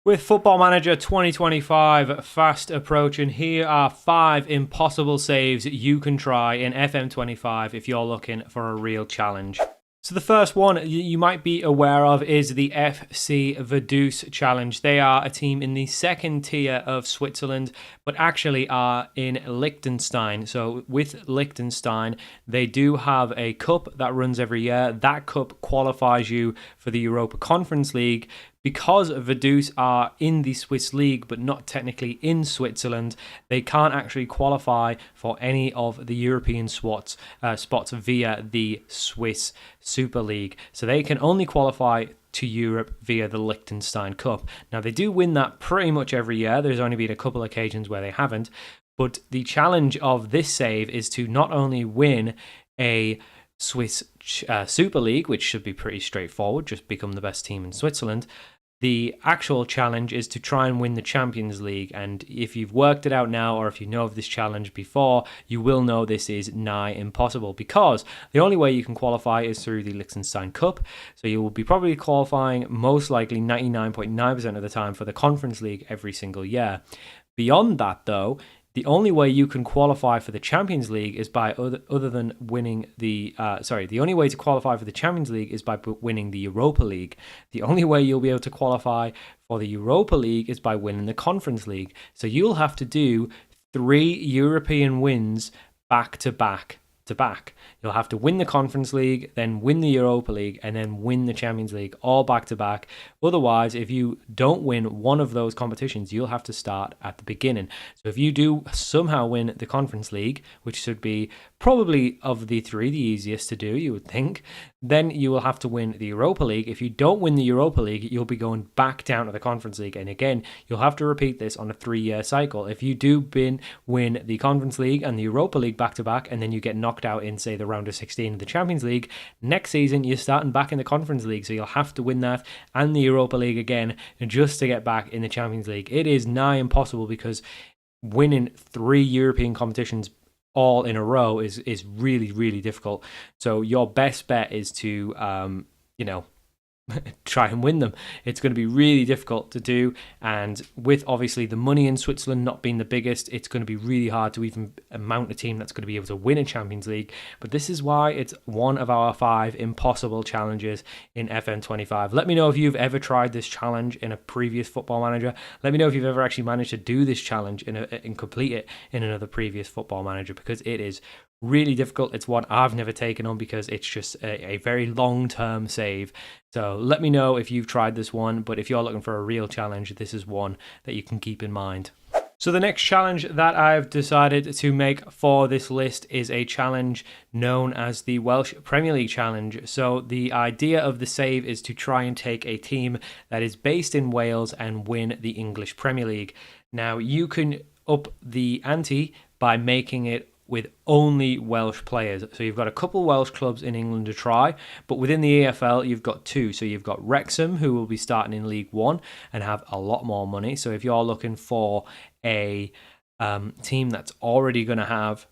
With Football Manager 2025 fast approaching, here are 5 impossible saves you can try in FM25 if you're looking for a real challenge. So the first one you might be aware of is the FC Vaduz Challenge. They are a team in the second tier of Switzerland, but actually are in Liechtenstein. So with Liechtenstein, they do have a cup that runs every year. That cup qualifies you for the Europa Conference League. Because Vaduz are in the Swiss League, but not technically in Switzerland, they can't actually qualify for any of the European spots via the Swiss Super League. So they can only qualify to Europe via the Liechtenstein Cup. Now, they do win that pretty much every year. There's only been a couple of occasions where they haven't. But the challenge of this save is to not only win a Swiss Super League, which should be pretty straightforward, just become the best team in Switzerland. The actual challenge is to try and win the Champions League, and if you've worked it out now, or if you know of this challenge before, you will know this is nigh impossible, because the only way you can qualify is through the Liechtenstein Cup. So you will be probably qualifying most likely 99.9% of the time for the Conference League every single year. Beyond that, though, the only way you can qualify for the Champions League is by other than winning the the only way to qualify for the Champions League is by winning the Europa League. The only way you'll be able to qualify for the Europa League is by winning the Conference League. So you'll have to do 3 European wins back to back. You'll have to win the Conference League, then win the Europa League, and then win the Champions League, all back to back. Otherwise, if you don't win one of those competitions, you'll have to start at the beginning. So if you do somehow win the Conference League, which should be probably of the 3 the easiest to do, you would think, then you will have to win the Europa League. If you don't win the Europa League, you'll be going back down to the Conference League. And again, you'll have to repeat this on a 3-year cycle. If you do win the Conference League and the Europa League back to back, and then you get knocked out in, say, the round of 16 of the Champions League, next season you're starting back in the Conference League. So you'll have to win that and the Europa League again just to get back in the Champions League. It is nigh impossible, because winning 3 European competitions all in a row is really, really difficult. So your best bet is to try and win them. It's going to be really difficult to do, and with obviously the money in Switzerland not being the biggest, it's going to be really hard to even mount a team that's going to be able to win a Champions League. But this is why it's one of our 5 impossible challenges in FM25. Let me know if you've ever tried this challenge in a previous Football Manager. Let me know if you've ever actually managed to do this challenge and complete it in another previous Football Manager, because it is really difficult. It's one I've never taken on because it's just a very long-term save. So let me know if you've tried this one, but if you're looking for a real challenge, this is one that you can keep in mind. So the next challenge that I've decided to make for this list is a challenge known as the Welsh Premier League Challenge. So the idea of the save is to try and take a team that is based in Wales and win the English Premier League. Now, you can up the ante by making it with only Welsh players. So you've got a couple Welsh clubs in England to try, but within the EFL, you've got 2. So you've got Wrexham, who will be starting in League One and have a lot more money. So if you're looking for a team that's already going to have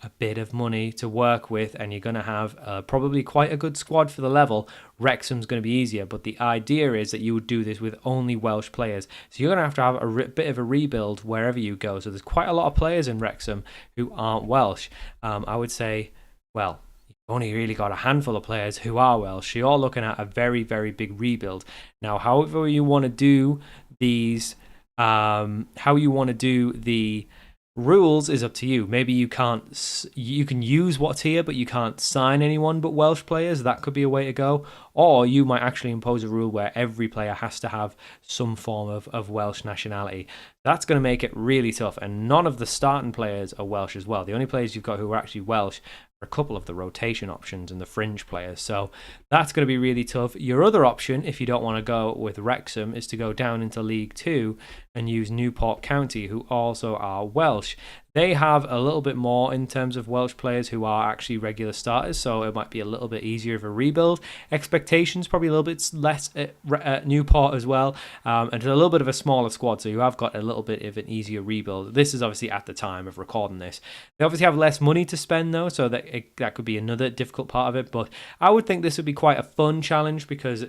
a bit of money to work with, and you're going to have probably quite a good squad for the level, Wrexham's going to be easier. But the idea is that you would do this with only Welsh players. So you're going to have a bit of a rebuild wherever you go. So there's quite a lot of players in Wrexham who aren't Welsh. I would say, well, you've only really got a handful of players who are Welsh. So you're looking at a very, very big rebuild. Now, however you want to do these, how you want to do the rules is up to you. Maybe you can use what's here, but you can't sign anyone but Welsh players. That could be a way to go. Or you might actually impose a rule where every player has to have some form of Welsh nationality. That's going to make it really tough, and none of the starting players are Welsh as well. The only players you've got who are actually Welsh are a couple of the rotation options and the fringe players. So that's going to be really tough. Your other option, if you don't want to go with Wrexham, is to go down into League 2 and use Newport County, who also are Welsh. They have a little bit more in terms of Welsh players who are actually regular starters, so it might be a little bit easier of a rebuild. Expectations probably a little bit less at Newport as well, and a little bit of a smaller squad, so you have got a little bit of an easier rebuild. This is obviously at the time of recording this. They obviously have less money to spend though, so that could be another difficult part of it, but I would think this would be quite a fun challenge because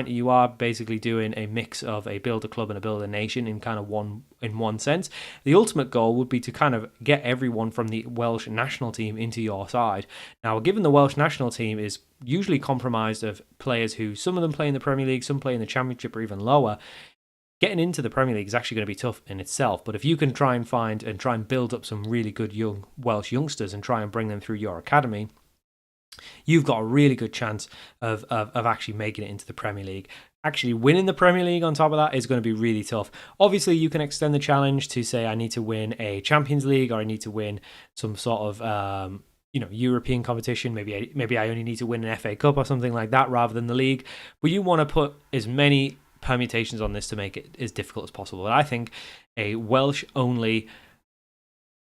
you are basically doing a mix of a build a club and a build a nation in kind of one sense. The ultimate goal would be to kind of get everyone from the Welsh national team into your side. Now, given the Welsh national team is usually comprised of players who, some of them play in the Premier League, some play in the Championship or even lower, getting into the Premier League is actually going to be tough in itself. But if you can try and build up some really good young Welsh youngsters and try and bring them through your academy, you've got a really good chance of actually making it into the Premier League. Actually winning the Premier League on top of that is going to be really tough. Obviously, you can extend the challenge to say I need to win a Champions League or I need to win some sort of European competition. Maybe I only need to win an FA Cup or something like that rather than the league. But you want to put as many permutations on this to make it as difficult as possible. But I think a Welsh only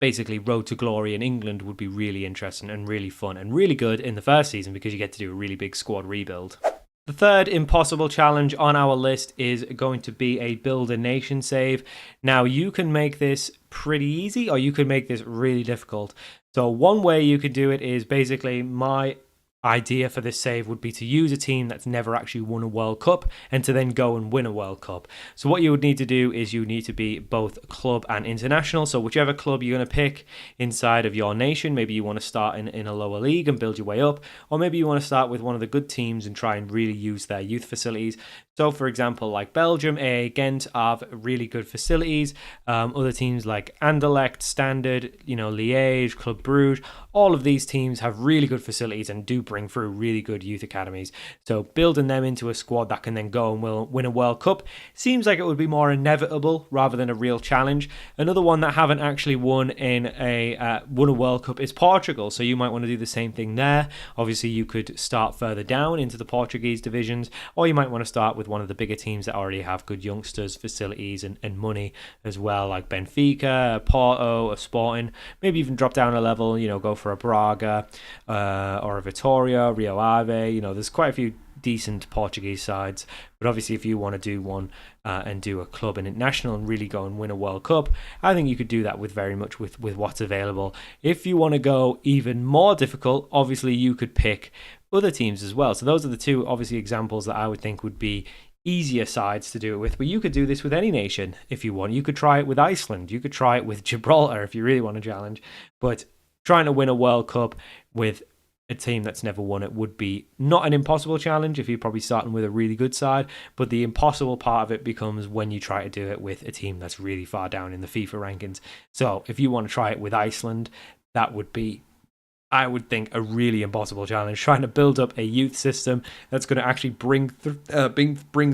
basically road to glory in England would be really interesting and really fun and really good in the first season because you get to do a really big squad rebuild. The third impossible challenge on our list is going to be a build a nation save. Now, you can make this pretty easy or you could make this really difficult. So one way you could do it is basically my idea for this save would be to use a team that's never actually won a World Cup and to then go and win a World Cup. So what you would need to do is you need to be both club and international. So whichever club you're going to pick inside of your nation, maybe you want to start in a lower league and build your way up, or maybe you want to start with one of the good teams and try and really use their youth facilities. So for example, like Belgium, Ghent have really good facilities. Other teams like Anderlecht, Standard, Liège, Club Brugge, all of these teams have really good facilities and do bring through really good youth academies. So building them into a squad that can then go and win a World Cup seems like it would be more inevitable rather than a real challenge. Another one that haven't actually won a World Cup is Portugal. So you might want to do the same thing there. Obviously, you could start further down into the Portuguese divisions, or you might want to start with one of the bigger teams that already have good youngsters, facilities, and money as well, like Benfica, Porto, or Sporting. Maybe even drop down a level, go for a Braga or a Vitória, Rio Ave. There's quite a few decent Portuguese sides, but obviously if you want to do one and do a club and international and really go and win a World Cup, I think you could do that with what's available. If you want to go even more difficult, obviously you could pick other teams as well. So those are the two obviously examples that I would think would be easier sides to do it with, but you could do this with any nation if you want. You could try it with Iceland, you could try it with Gibraltar if you really want to challenge, but trying to win a World Cup with a team that's never won it would be not an impossible challenge if you're probably starting with a really good side, but the impossible part of it becomes when you try to do it with a team that's really far down in the FIFA rankings. So if you want to try it with Iceland, that would be, I would think, a really impossible challenge. Trying to build up a youth system that's going to actually bring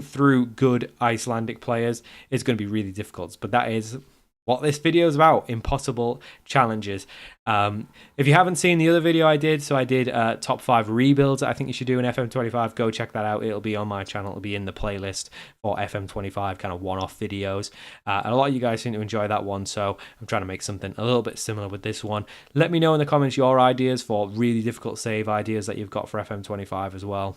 through good Icelandic players is going to be really difficult. But that is what this video is about, impossible challenges. If you haven't seen the other video I did, so I did top 5 rebuilds I think you should do in FM25, go check that out. It'll be on my channel. It'll be in the playlist for FM25 kind of one-off videos. And a lot of you guys seem to enjoy that one, so I'm trying to make something a little bit similar with this one. Let me know in the comments your ideas for really difficult save ideas that you've got for FM25 as well.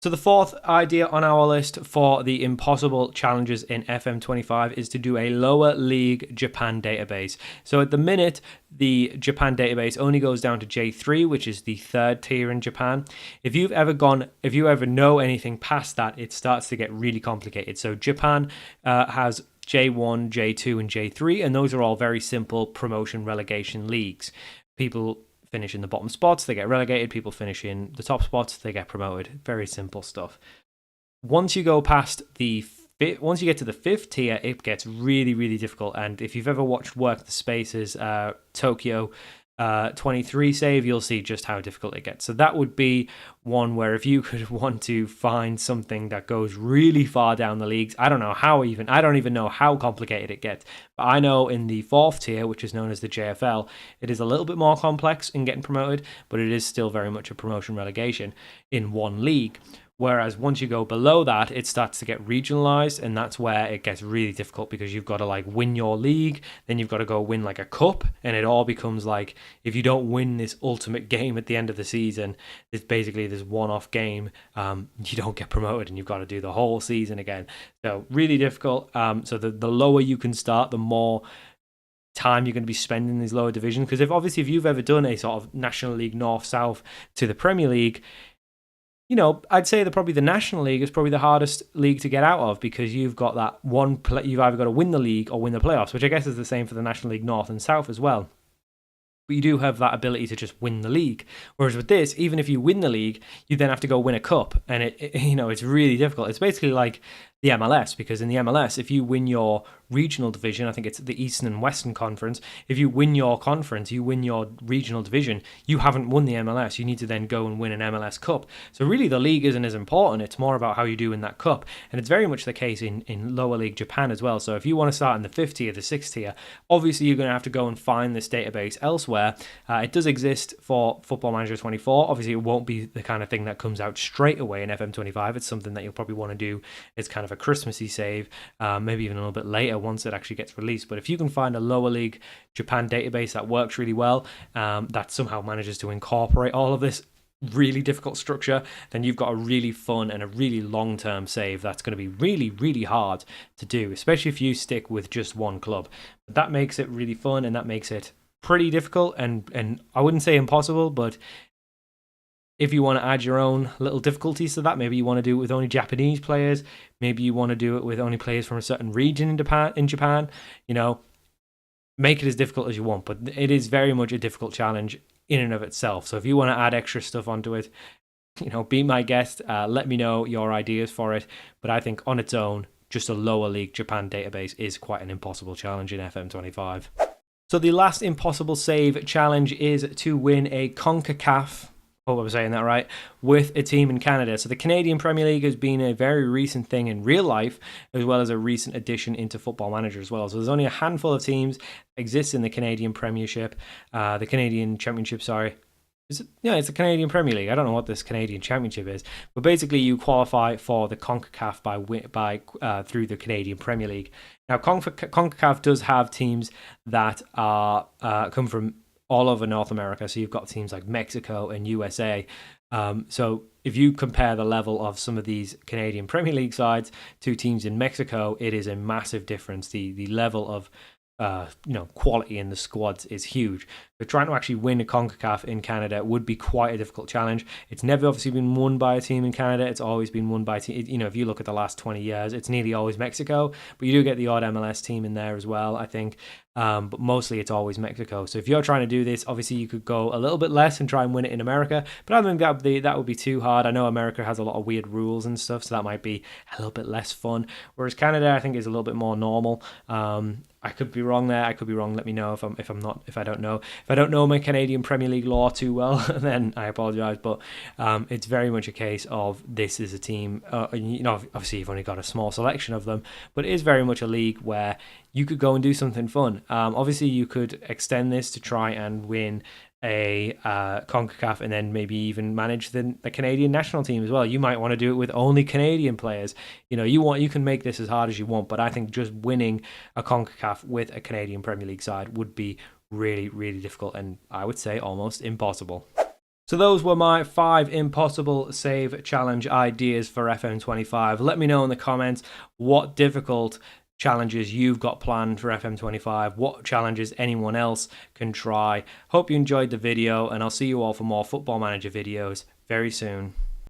So the fourth idea on our list for the impossible challenges in FM25 is to do a lower league Japan database. So at the minute, the Japan database only goes down to J3, which is the 3rd tier in Japan. If you ever know anything past that, it starts to get really complicated. So Japan has J1, J2, and J3, and those are all very simple promotion relegation leagues. People finish in the bottom spots, they get relegated. People finish in the top spots, they get promoted. Very simple stuff. Once you get to the 5th tier, it gets really, really difficult. And if you've ever watched Work the Spaces Tokyo 23 save, you'll see just how difficult it gets. So that would be one where if you could want to find something that goes really far down the leagues, I don't even know how complicated it gets. But I know in the 4th tier, which is known as the JFL, it is a little bit more complex in getting promoted, but it is still very much a promotion relegation in one league. Whereas once you go below that, it starts to get regionalized, and that's where it gets really difficult, because you've got to like win your league, then you've got to go win like a cup, and it all becomes like, if you don't win this ultimate game at the end of the season, it's basically this one-off game, you don't get promoted, and you've got to do the whole season again. So really difficult. So the lower you can start, the more time you're going to be spending in these lower divisions. Because if you've ever done a sort of National League North-South to the Premier League, you know, I'd say that probably the National League is probably the hardest league to get out of, because you've got that you've either got to win the league or win the playoffs, which I guess is the same for the National League North and South as well. But you do have that ability to just win the league. Whereas with this, even if you win the league, you then have to go win a cup, and it's really difficult. It's basically like the MLS, because in the MLS, if you win your regional division, I think it's the Eastern and Western Conference, if you win your conference, you win your regional division, you haven't won the MLS. You need to then go and win an MLS Cup. So really the league isn't as important. It's more about how you do in that cup. And it's very much the case in lower league Japan as well. So if you want to start in the 5th tier, the 6th tier, obviously you're going to have to go and find this database elsewhere. It does exist for Football Manager 24. Obviously it won't be the kind of thing that comes out straight away in FM25. It's something that you'll probably want to do as kind of a Christmassy save, maybe even a little bit later once it actually gets released. But if you can find a lower league Japan database that works really well, that somehow manages to incorporate all of this really difficult structure, then you've got a really fun and a really long-term save that's going to be really, really hard to do, especially if you stick with just one club. But that makes it really fun, and that makes it pretty difficult, and I wouldn't say impossible, but if you want to add your own little difficulties to that, maybe you want to do it with only Japanese players, maybe you want to do it with only players from a certain region in Japan, you know, make it as difficult as you want. But it is very much a difficult challenge in and of itself. So if you want to add extra stuff onto it, you know, be my guest. Let me know your ideas for it. But I think on its own, just a lower league Japan database is quite an impossible challenge in FM25. So the last impossible save challenge is to win a CONCACAF, hope I'm saying that right, with a team in Canada. So the Canadian Premier League has been a very recent thing in real life, as well as a recent addition into Football Manager as well. So there's only a handful of teams that exist in the Canadian Premiership, the Canadian Championship, sorry. It's the Canadian Premier League. I don't know what this Canadian Championship is, but basically you qualify for the CONCACAF by through the Canadian Premier League. Now CONCACAF does have teams that are come from all over North America. So you've got teams like Mexico and USA. So if you compare the level of some of these Canadian Premier League sides to teams in Mexico, it is a massive difference. The level of quality in the squads is huge. But trying to actually win a CONCACAF in Canada would be quite a difficult challenge. It's never obviously been won by a team in Canada. It's always been won by a team. You know, if you look at the last 20 years, it's nearly always Mexico. But you do get the odd MLS team in there as well, I think. But mostly it's always Mexico. So if you're trying to do this, obviously you could go a little bit less and try and win it in America. But I don't think that would be too hard. I know America has a lot of weird rules and stuff, so that might be a little bit less fun. Whereas Canada, I think, is a little bit more normal. I could be wrong there. I could be wrong. Let me know if I don't know. If I don't know my Canadian Premier League law too well, then I apologize. But it's very much a case of this is a team. Obviously you've only got a small selection of them, but it is very much a league where you could go and do something fun. Obviously you could extend this to try and win a CONCACAF and then maybe even manage the Canadian national team as well. You might want to do it with only Canadian players. You can make this as hard as you want, but I think just winning a CONCACAF with a Canadian Premier League side would be really, really difficult, and I would say almost impossible. So those were my 5 impossible save challenge ideas for FM25. Let me know in the comments what difficult challenges you've got planned for FM25, what challenges anyone else can try. Hope you enjoyed the video, and I'll see you all for more Football Manager videos very soon.